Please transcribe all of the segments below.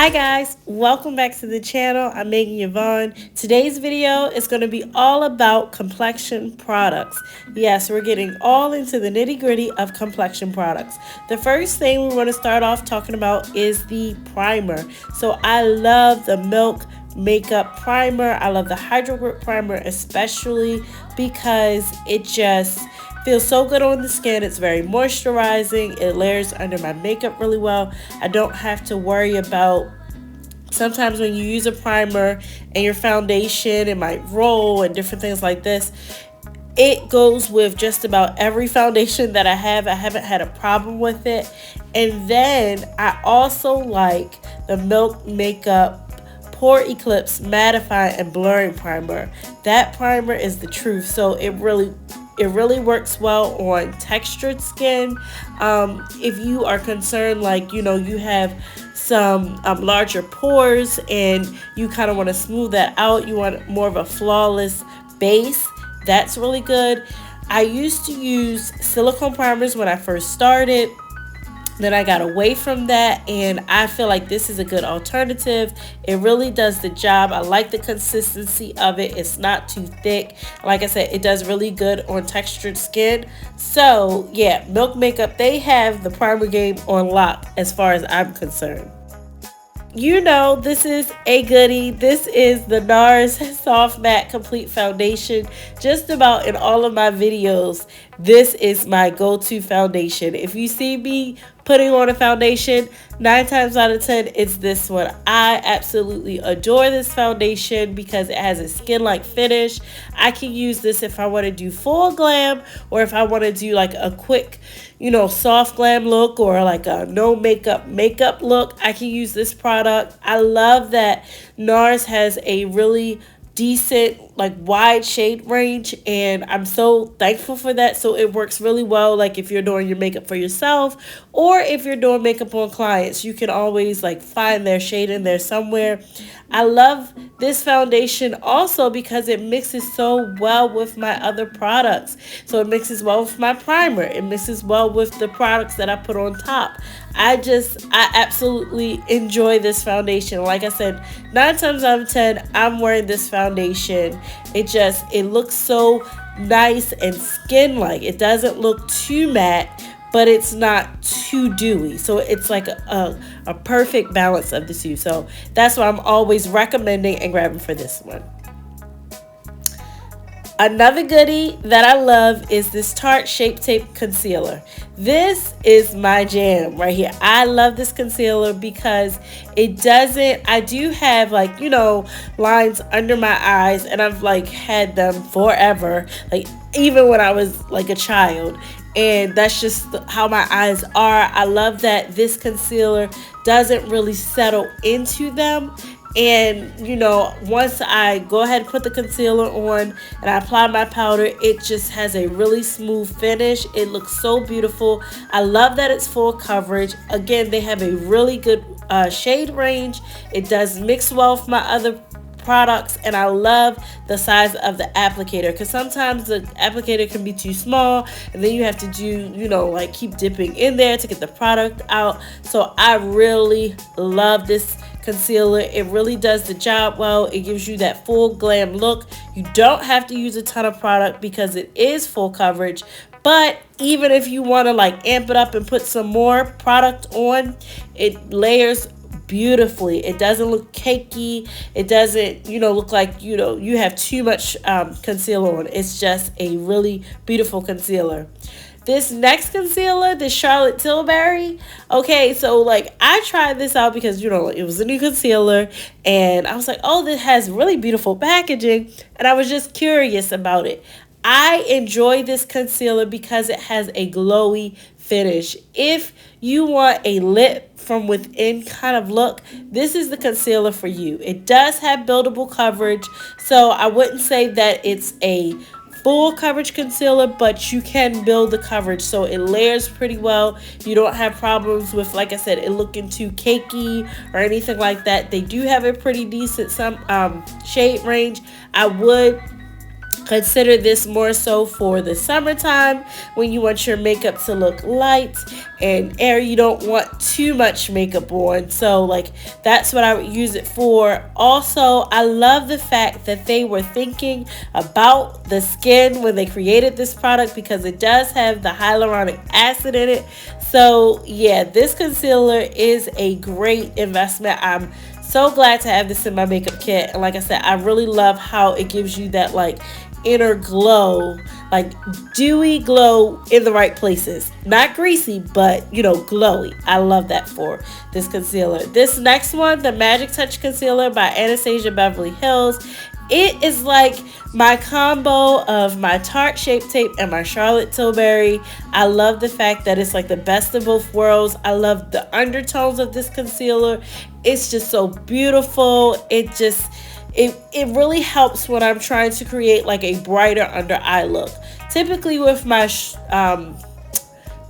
Hi guys, welcome back to the channel. I'm Megan Yvonne. Today's video is going to be all about complexion products. Yes, we're getting all into the nitty-gritty of complexion products. The first thing we want to start off talking about is the primer. So I love the Milk Makeup Primer. I love the Hydro Grip Primer especially because it just feels so good on the skin. It's very moisturizing. It layers under my makeup really well. I don't have to worry about sometimes when you use a primer and your foundation, it might roll and different things like this. It goes with just about every foundation that I have. I haven't had a problem with it. And then I also like the Milk Makeup Pore Eclipse Mattifying and Blurring Primer. That primer is the truth. So it really works well on textured skin. If you are concerned, like, you have some larger pores and you kind of want to smooth that out, you want more of a flawless base, that's really good. I used to use silicone primers when I first started. Then I got away from that, and I feel like this is a good alternative. It really does the job. I like the consistency of it. It's not too thick. Like I said, it does really good on textured skin. So yeah, Milk Makeup, they have the primer game on lock as far as I'm concerned. This is a goodie. This is the NARS Soft Matte Complete Foundation. Just about in all of my videos, this is my go-to foundation. If you see me putting on a foundation, 9 times out of 10, it's this one. I absolutely adore this foundation because it has a skin-like finish. I can use this if I want to do full glam, or if I want to do like a quick, soft glam look, or like a no makeup look. I can use this product. I love that NARS has a really decent, like, wide shade range, and I'm so thankful for that. So it works really well, like if you're doing your makeup for yourself, or if you're doing makeup on clients, you can always like find their shade in there somewhere. I love this foundation also because it mixes so well with my other products. So it mixes well with my primer, it mixes well with the products that I put on top. I absolutely enjoy this foundation. Like I said, 9 times out of 10, I'm wearing this foundation. It looks so nice and skin-like. It doesn't look too matte, but it's not too dewy. So it's like a perfect balance of the two. So that's why I'm always recommending and grabbing for this one. Another goodie that I love is this Tarte Shape Tape Concealer. This is my jam right here. I love this concealer because I do have lines under my eyes, and I've had them forever, even when I was a child. And that's just how my eyes are. I love that this concealer doesn't really settle into them. And once I go ahead and put the concealer on and I apply my powder, it just has a really smooth finish. It looks so beautiful. I love that it's full coverage. Again, they have a really good shade range. It does mix well with my other products, and I love the size of the applicator, because sometimes the applicator can be too small, and then you have to do keep dipping in there to get the product out. So I really love this concealer. It really does the job well. It gives you that full glam look. You don't have to use a ton of product because it is full coverage. But even if you want to amp it up and put some more product on, it layers beautifully. It doesn't look cakey. It doesn't look like you have too much concealer on. It's just a really beautiful concealer. This next concealer, the Charlotte Tilbury. Okay, so I tried this out because it was a new concealer, and I was like, oh, this has really beautiful packaging, and I was just curious about it. I enjoy this concealer because it has a glowy finish. If you want a lit from within kind of look, this is the concealer for you. It does have buildable coverage, so I wouldn't say that it's a full coverage concealer, but you can build the coverage, so it layers pretty well. You don't have problems with, like I said, it looking too cakey or anything like that. They do have a pretty decent shade range. I would consider this more so for the summertime when you want your makeup to look light and area you don't want too much makeup on. So like that's what I would use it for. Also, I love the fact that they were thinking about the skin when they created this product, because it does have the hyaluronic acid in it. So yeah, this concealer is a great investment. I'm so glad to have this in my makeup kit. And like I said, I really love how it gives you that like inner glow, like dewy glow in the right places. Not greasy, but you know, glowy. I love that for this concealer. This next one, the Magic Touch Concealer by Anastasia Beverly Hills. It is like my combo of my Tarte Shape Tape and my Charlotte Tilbury. I love the fact that it's like the best of both worlds. I love the undertones of this concealer. It's just so beautiful. It really helps when I'm trying to create like a brighter under eye look. Typically with my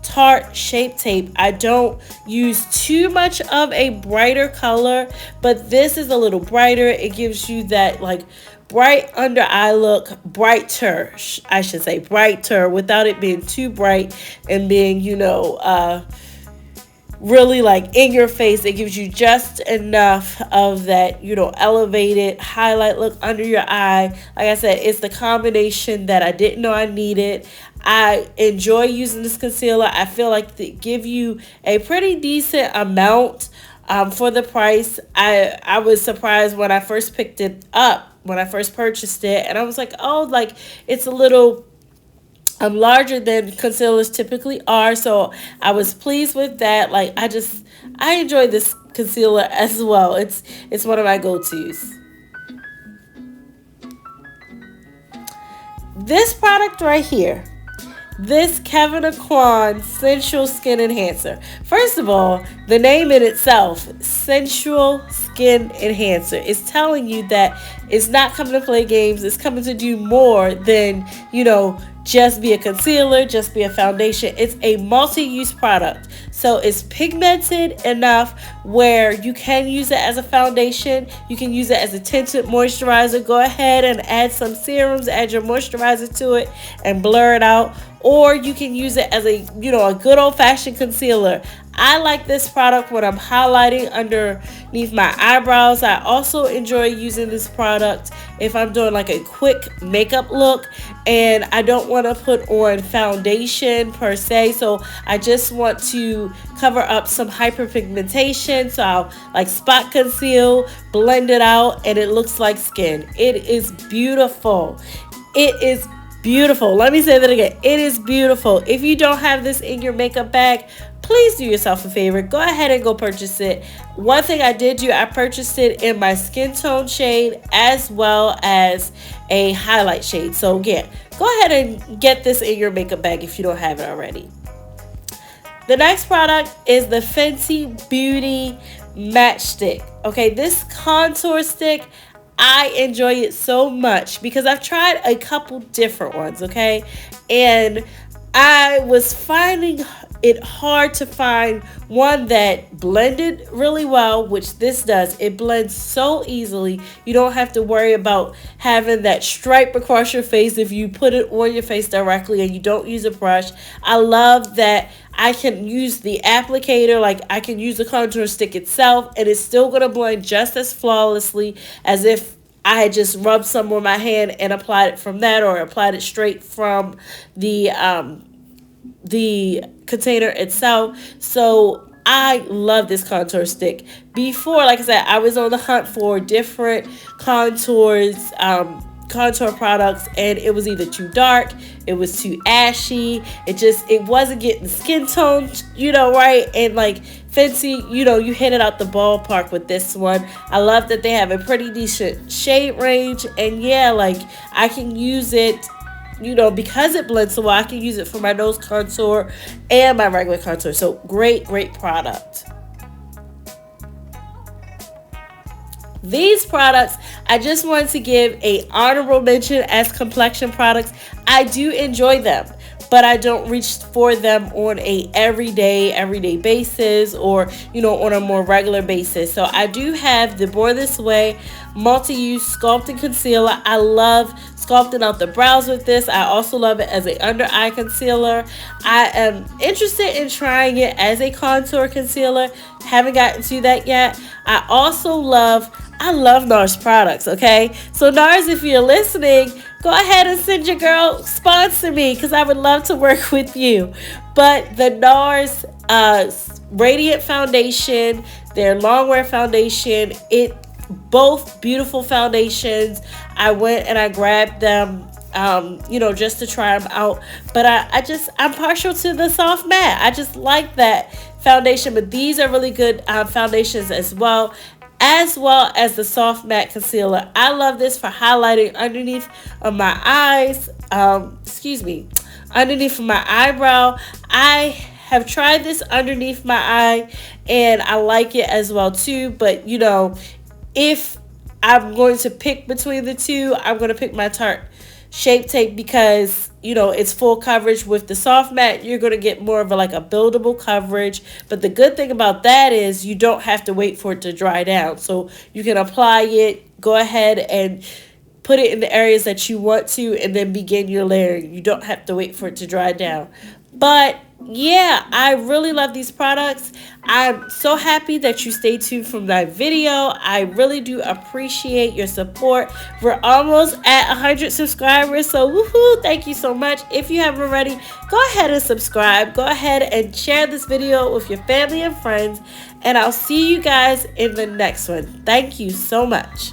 Tarte Shape Tape, I don't use too much of a brighter color, but this is a little brighter. It gives you that like bright under eye look, brighter, I should say, brighter, without it being too bright and being, you know, really like in your face. It gives you just enough of that, you know, elevated highlight look under your eye. Like I said, it's the combination that I didn't know I needed. I enjoy using this concealer. I feel like they give you a pretty decent amount for the price. I was surprised when I first picked it up, when I first purchased it, and I was like, oh, like it's a little larger than concealers typically are. So I was pleased with that. Like I enjoy this concealer as well. It's one of my go-tos. This product right here, this Kevyn Aucoin Sensual Skin Enhancer. First of all, the name in itself, Sensual Skin Enhancer, is telling you that it's not coming to play games. It's coming to do more than, you know, just be a concealer, just be a foundation. It's a multi-use product. So it's pigmented enough where you can use it as a foundation. You can use it as a tinted moisturizer. Go ahead and add some serums, add your moisturizer to it and blur it out. Or you can use it as a, you know, a good old-fashioned concealer. I like this product when I'm highlighting underneath my eyebrows. I also enjoy using this product if I'm doing like a quick makeup look and I don't want to put on foundation per se. So I just want to cover up some hyperpigmentation. So I'll like spot conceal, blend it out, and it looks like skin. It is beautiful. It is beautiful. Let me say that again. It is beautiful. If you don't have this in your makeup bag, please do yourself a favor. Go ahead and go purchase it. One thing I did do, I purchased it in my skin tone shade as well as a highlight shade. So yeah, go ahead and get this in your makeup bag if you don't have it already. The next product is the Fenty Beauty Matchstick. Okay, this contour stick, I enjoy it so much because I've tried a couple different ones, okay? And I was finding it hard to find one that blended really well, which this does. It blends so easily. You don't have to worry about having that stripe across your face if you put it on your face directly and you don't use a brush. I love that I can use the applicator, like I can use the contour stick itself, and it's still going to blend just as flawlessly as if I had just rubbed some on my hand and applied it from that, or applied it straight from the container itself. So I love this contour stick. Before, like I said, I was on the hunt for different contour products, and it was either too dark, it was too ashy, it wasn't getting the skin tone, you know, right. And like Fenty, you know, you hit it out the ballpark with this one. I love that they have a pretty decent shade range, and yeah, like I can use it, you know, because it blends so well. I can use it for my nose contour and my regular contour. So great product. These products, I just wanted to give a honorable mention as complexion products. I do enjoy them, but I don't reach for them on a everyday basis, or on a more regular basis. So I do have the Born This Way multi-use sculpting concealer. I love sculpting out the brows with this. I also love it as a under eye concealer. I am interested in trying it as a contour concealer. Haven't gotten to that yet. I love NARS products, okay? So NARS, if you're listening, go ahead and send your girl, sponsor me, because I would love to work with you. But the NARS Radiant Foundation, their Longwear Foundation, both beautiful foundations. I went and I grabbed them, just to try them out. But I'm partial to the soft matte. I just like that foundation. But these are really good foundations as well as the soft matte concealer. I love this for highlighting underneath of my eyes. Underneath of my eyebrow. I have tried this underneath my eye, and I like it as well too. But if I'm going to pick between the two, I'm going to pick my Tarte Shape Tape, because it's full coverage. With the soft matte, you're going to get more of a buildable coverage. But the good thing about that is you don't have to wait for it to dry down. So you can apply it, go ahead and put it in the areas that you want to, and then begin your layering. You don't have to wait for it to dry down. But yeah, I really love these products. I'm so happy that you stay tuned for my video. I really do appreciate your support. We're almost at 100 subscribers, so woohoo, thank you so much. If you haven't already, go ahead and subscribe. Go ahead and share this video with your family and friends, and I'll see you guys in the next one. Thank you so much.